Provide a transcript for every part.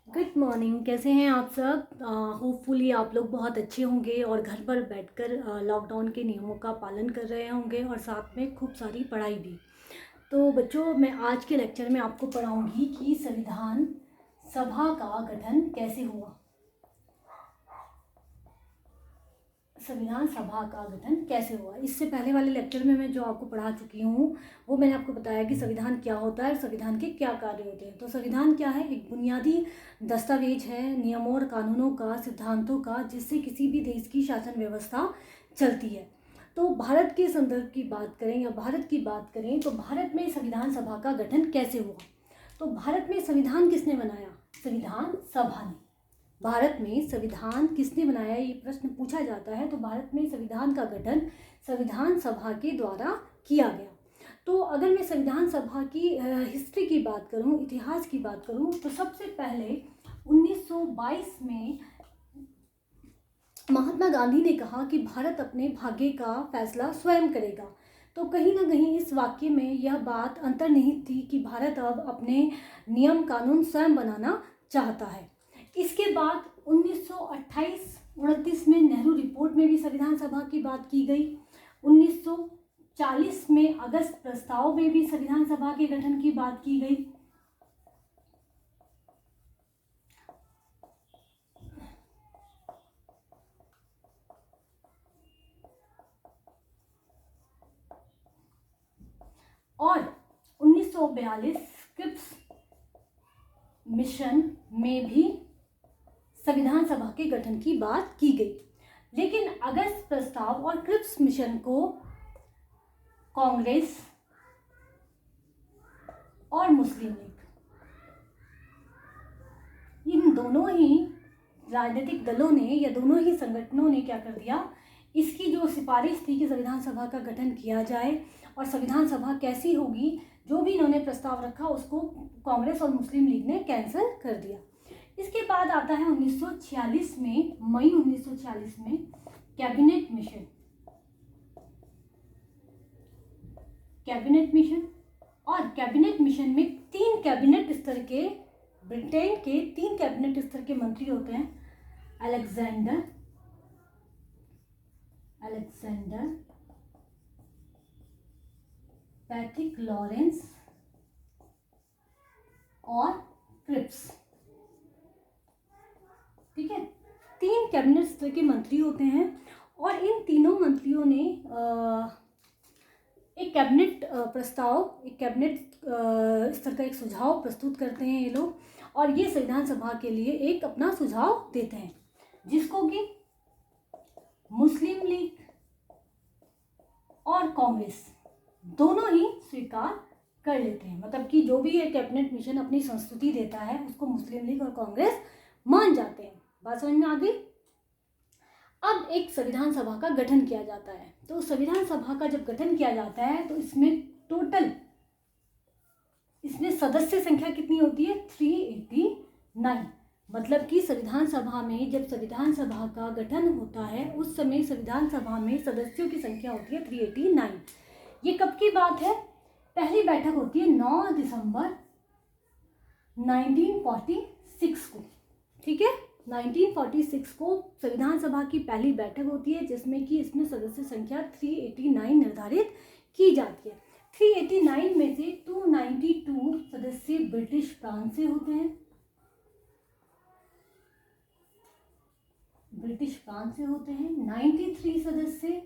Good morning. कैसे हैं आप सब? होपफुली आप लोग बहुत अच्छे होंगे और घर पर बैठकर लॉकडाउन के नियमों का पालन कर रहे होंगे और साथ में खूब सारी पढ़ाई भी। तो बच्चों, मैं आज के लेक्चर में आपको पढ़ाऊंगी कि संविधान सभा का गठन कैसे हुआ। संविधान सभा का गठन कैसे हुआ। इससे पहले वाले लेक्चर में मैं जो आपको पढ़ा चुकी हूँ वो मैंने आपको बताया कि संविधान क्या होता है और संविधान के क्या कार्य होते हैं। तो संविधान क्या है? एक बुनियादी दस्तावेज है नियमों और कानूनों का, सिद्धांतों का, जिससे किसी भी देश की शासन व्यवस्था चलती है। तो भारत के संदर्भ की बात करें या भारत की बात करें तो भारत में संविधान सभा का गठन कैसे हुआ। तो भारत में संविधान किसने बनाया? संविधान सभा ने। भारत में संविधान किसने बनाया, ये प्रश्न पूछा जाता है। तो भारत में संविधान का गठन संविधान सभा के द्वारा किया गया। तो अगर मैं संविधान सभा की हिस्ट्री की बात करूं, इतिहास की बात करूं, तो सबसे पहले 1922 में महात्मा गांधी ने कहा कि भारत अपने भाग्य का फैसला स्वयं करेगा। तो कहीं ना कहीं इस वाक्य में यह बात अंतर्निहित थी कि भारत अब अपने नियम कानून स्वयं बनाना चाहता है। इसके बाद 1928-29 में नेहरू रिपोर्ट में भी संविधान सभा की बात की गई। 1940 में अगस्त प्रस्ताव में भी संविधान सभा के गठन की बात की गई। और 1942 क्रिप्स मिशन में भी संविधान सभा के गठन की बात की गई। लेकिन अगस्त प्रस्ताव और क्रिप्स मिशन को कांग्रेस और मुस्लिम लीग, इन दोनों ही राजनीतिक दलों ने या दोनों ही संगठनों ने क्या कर दिया, इसकी जो सिफारिश थी कि संविधान सभा का गठन किया जाए और संविधान सभा कैसी होगी, जो भी इन्होंने प्रस्ताव रखा उसको कांग्रेस और मुस्लिम लीग ने कैंसिल कर दिया। इसके बाद आता है 1946 में, मई 1946 में कैबिनेट मिशन। और कैबिनेट मिशन में 3 कैबिनेट स्तर के, ब्रिटेन के 3 कैबिनेट स्तर के मंत्री होते हैं। अलेक्जेंडर, पैट्रिक लॉरेंस और क्रिप्स। ठीक है, 3 कैबिनेट स्तर के मंत्री होते हैं और इन तीनों मंत्रियों ने एक कैबिनेट प्रस्ताव, एक कैबिनेट स्तर का एक सुझाव प्रस्तुत करते हैं ये लोग, और ये संविधान सभा के लिए एक अपना सुझाव देते हैं, जिसको कि मुस्लिम लीग और कांग्रेस दोनों ही स्वीकार कर लेते हैं। मतलब कि जो भी ये कैबिनेट मिशन अपनी संस्तुति देता है उसको मुस्लिम लीग और कांग्रेस मान जाते हैं। बात समझ में आ गई? अब एक संविधान सभा का गठन किया जाता है। तो संविधान सभा का जब गठन किया जाता है तो इसमें टोटल, इसमें सदस्य संख्या कितनी होती है? 389। मतलब कि संविधान सभा में जब संविधान सभा का गठन होता है उस समय संविधान सभा में सदस्यों की संख्या होती है 389। ये कब की बात है? पहली बैठक होती है 9 दिसंबर 1946 को। ठीक है, 1946 को संविधान सभा की पहली बैठक होती है, जिसमें कि इसमें सदस्य संख्या 389 निर्धारित की जाती है। 389 में से 292 सदस्य ब्रिटिश प्रांत से होते हैं, 93 सदस्य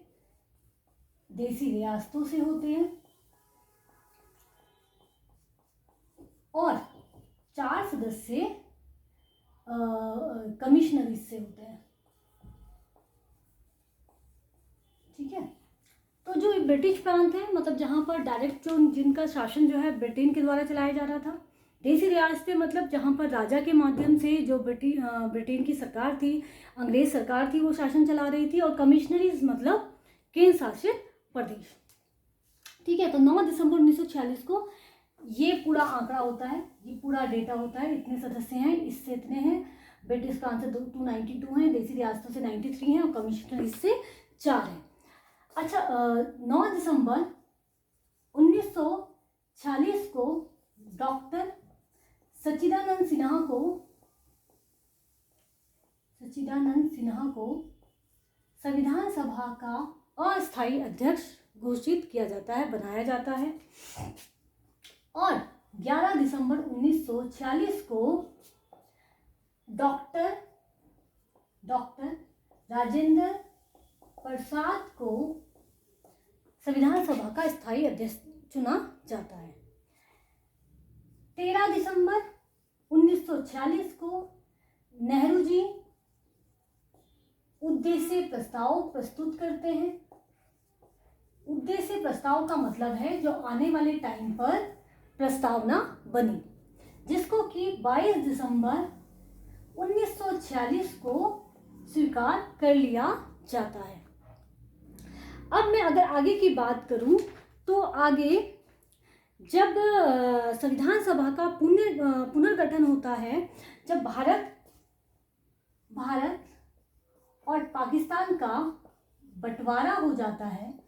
देसी रियासतों से होते हैं और 4 सदस्य कमिश्नरीज से होते हैं। ठीक है, तो जो ब्रिटिश प्रांत है, मतलब जहाँ पर डायरेक्ट जो जिनका शासन जो है ब्रिटेन के द्वारा चलाया जा रहा था। देसी रियासतें मतलब जहाँ पर राजा के माध्यम से जो ब्रिटेन की सरकार थी, अंग्रेज सरकार थी, वो शासन चला रही थी। और कमिश्नरीज मतलब केंद्र शासित प्रदेश। ठीक है, तो 9 दिसंबर 1946 को ये पूरा आंकड़ा होता है, ये पूरा डेटा होता है। इतने सदस्य हैं, इससे इतने हैं, ब्रिटिश प्रांत से 292 हैं, देसी रियासतों से 93 हैं और कमिश्नरीज से 4 हैं। अच्छा, 9 दिसंबर 1946 को डॉक्टर सच्चिदानंद सिन्हा को सच्चिदानंद सिन्हा को संविधान सभा का अस्थायी अध्यक्ष घोषित किया जाता है, बनाया जाता है। और 11 दिसंबर 1946 को डॉक्टर राजेंद्र प्रसाद को संविधान सभा का स्थायी अध्यक्ष चुना जाता है। 13 दिसंबर 1946 को नेहरू जी उद्देश्य प्रस्ताव प्रस्तुत करते हैं। उद्देश्य प्रस्ताव का मतलब है जो आने वाले टाइम पर प्रस्तावना बनी, जिसको कि 22 दिसंबर 1946 को स्वीकार कर लिया जाता है। अब मैं अगर आगे की बात करूं तो आगे जब संविधान सभा का पुनर्गठन होता है, जब भारत और पाकिस्तान का बंटवारा हो जाता है,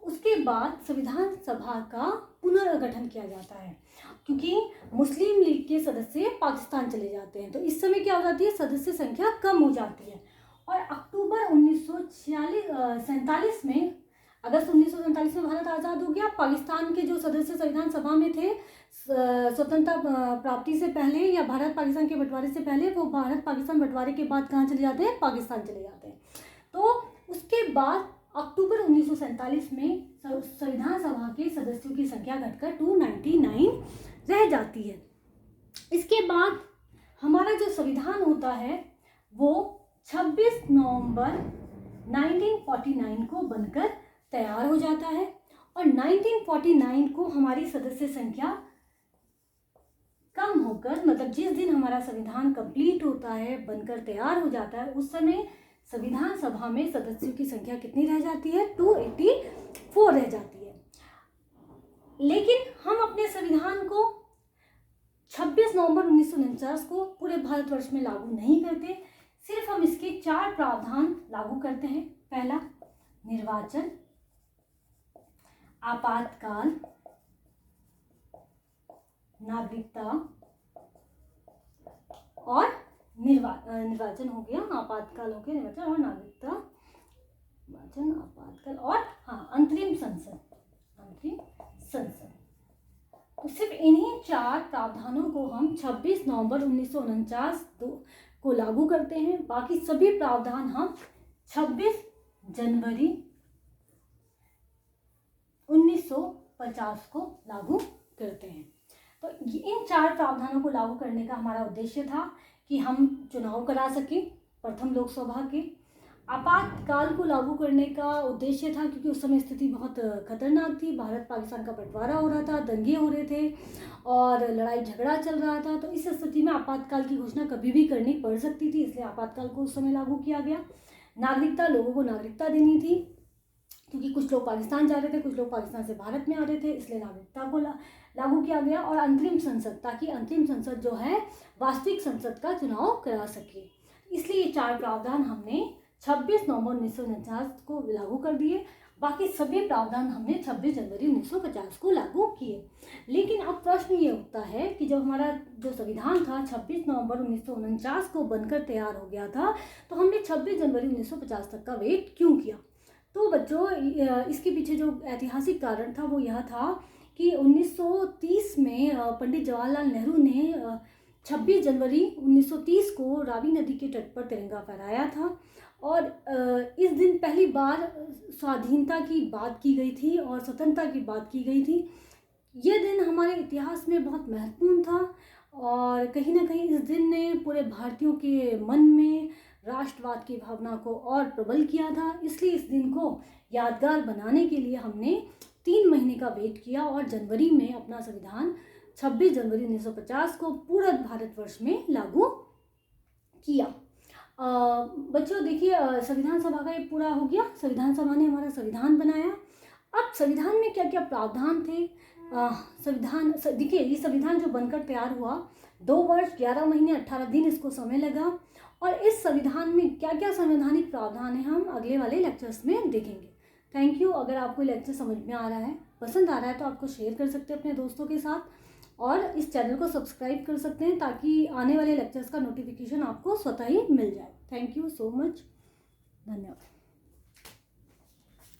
उसके बाद संविधान सभा का पुनर्गठन किया जाता है, क्योंकि मुस्लिम लीग के सदस्य पाकिस्तान चले जाते हैं। तो इस समय क्या हो जाती है, सदस्य संख्या कम हो जाती है। और अक्टूबर 1947 में, अगस्त 1947 में भारत आज़ाद हो गया। पाकिस्तान के जो सदस्य संविधान सभा में थे स्वतंत्रता प्राप्ति से पहले या भारत पाकिस्तान के बंटवारे से पहले, वो भारत पाकिस्तान बंटवारे के बाद कहाँ चले जाते हैं, पाकिस्तान चले जाते हैं। तो उसके बाद अक्टूबर 1947 में संविधान सभा के सदस्यों की संख्या घटकर 299 रह जाती है। इसके बाद हमारा जो संविधान होता है वो 26 नवंबर 1949 को बनकर तैयार हो जाता है। और 1949 को हमारी सदस्य संख्या कम होकर, मतलब जिस दिन हमारा संविधान कंप्लीट होता है, बनकर तैयार हो जाता है, उस समय संविधान सभा में सदस्यों की संख्या कितनी रह जाती है, 284 रह जाती है। लेकिन हम अपने संविधान को 26 नवंबर 1949 को पूरे भारतवर्ष में लागू नहीं करते, सिर्फ हम इसके 4 प्रावधान लागू करते हैं। पहला, निर्वाचन, आपातकाल, नागरिकता और निर्वाचन हो गया, आपातकाल हो गया, निर्वाचन और नागरिकता, निर्वाचन, आपातकाल और अंतरिम संसद। तो सिर्फ इन्हीं 4 प्रावधानों को हम 26 नवंबर 1949 को लागू करते हैं। बाकी सभी प्रावधान हम 26 जनवरी 1950 को लागू करते हैं। तो इन 4 प्रावधानों को लागू करने का हमारा उद्देश्य था कि हम चुनाव करा सकें प्रथम लोकसभा के। आपातकाल को लागू करने का उद्देश्य था क्योंकि उस समय स्थिति बहुत खतरनाक थी, भारत पाकिस्तान का बंटवारा हो रहा था, दंगे हो रहे थे और लड़ाई झगड़ा चल रहा था। तो इस स्थिति में आपातकाल की घोषणा कभी भी करनी पड़ सकती थी, इसलिए आपातकाल को उस समय लागू किया गया। नागरिकता, लोगों को नागरिकता देनी थी क्योंकि कुछ लोग पाकिस्तान जा रहे थे, कुछ लोग पाकिस्तान से भारत में आ रहे थे, इसलिए नागरिकता को लागू किया गया। और अंतरिम संसद, ताकि अंतरिम संसद जो है वास्तविक संसद का चुनाव करा सके, इसलिए ये 4 प्रावधान हमने 26 नवंबर 1949 को लागू कर दिए। बाकी सभी प्रावधान हमने 26 जनवरी 1950 को लागू किए। लेकिन अब प्रश्न ये उठता है कि जब हमारा जो संविधान था 26 नवंबर 1949 को बनकर तैयार हो गया था, तो हमने 26 जनवरी 1950 तक का वेट क्यों किया। तो बच्चों, इसके पीछे जो ऐतिहासिक कारण था वो यह था कि 1930 में पंडित जवाहरलाल नेहरू ने 26 जनवरी 1930 को रावी नदी के तट पर तिरंगा फहराया था। और इस दिन पहली बार स्वाधीनता की बात की गई थी और स्वतंत्रता की बात की गई थी। ये दिन हमारे इतिहास में बहुत महत्वपूर्ण था और कहीं ना कहीं इस दिन ने पूरे भारतीयों के मन में राष्ट्रवाद की भावना को और प्रबल किया था। इसलिए इस दिन को यादगार बनाने के लिए हमने 3 महीने का वेट किया और जनवरी में अपना संविधान 26 जनवरी 1950 को पूरा भारतवर्ष में लागू किया। बच्चों देखिए, संविधान सभा का ये पूरा हो गया। संविधान सभा ने हमारा संविधान बनाया। अब संविधान में क्या क्या प्रावधान थे, संविधान देखिए, ये संविधान जो बनकर तैयार हुआ 2 वर्ष 11 महीने 18 दिन इसको समय लगा। और इस संविधान में क्या क्या संवैधानिक प्रावधान है हम अगले वाले लेक्चर्स में देखेंगे। Thank you. अगर आपको लेक्चर समझ में आ रहा है, पसंद आ रहा है, तो आपको शेयर कर सकते हैं अपने दोस्तों के साथ। और इस चैनल को सब्सक्राइब कर सकते हैं ताकि आने वाले लेक्चर्स का नोटिफिकेशन आपको स्वतः ही मिल जाए। Thank you so much. धन्यवाद।